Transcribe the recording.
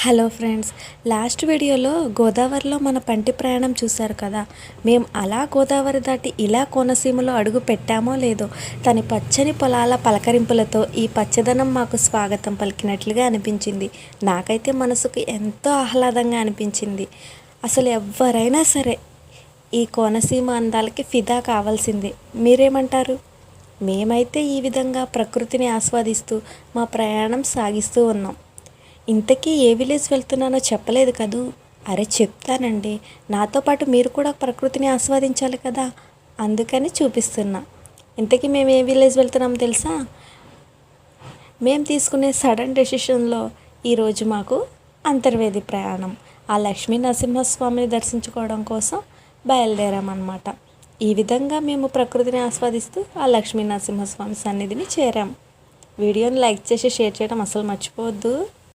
Hello friends, last వీడియోలో గోదావరిలో మన పంటి ప్రయాణం చూశారు కదా. మేము అలా గోదావరి దాటి ఇలా కోనసీమలో అడుగు పెట్టామో లేదో తన పచ్చని పొలాల పలకరింపులతో ఈ పచ్చదనం మాకు స్వాగతం పలికినట్లుగా అనిపించింది. నాకైతే మనసుకు ఎంతో ఆహ్లాదంగా అనిపించింది. అసలు ఎవరైనా సరే ఈ కోనసీమ అందాలకి ఫిదా కావాల్సిందే. మీరేమంటారు? మేమైతే ఈ విధంగా ప్రకృతిని ఆస్వాదిస్తూ మా ప్రయాణం సాగిస్తూ ఉన్నాం. ఇంతకీ ఏ విలేజ్ వెళ్తున్నానో చెప్పలేదు కదూ. అరే చెప్తానండి, నాతో పాటు మీరు కూడా ప్రకృతిని ఆస్వాదించాలి కదా, అందుకని చూపిస్తున్నా. ఇంతకీ మేము ఏ విలేజ్ వెళ్తున్నామో తెలుసా? మేము తీసుకునే సడన్ డెసిషన్లో ఈరోజు మాకు అంతర్వేది ప్రయాణం. ఆ లక్ష్మీ నరసింహస్వామిని దర్శించుకోవడం కోసం బయలుదేరామన్నమాట. ఈ విధంగా మేము ప్రకృతిని ఆస్వాదిస్తూ ఆ లక్ష్మీ నరసింహస్వామి సన్నిధిని చేరాం. వీడియోని లైక్ చేసి షేర్ చేయడం అసలు మర్చిపోవద్దు.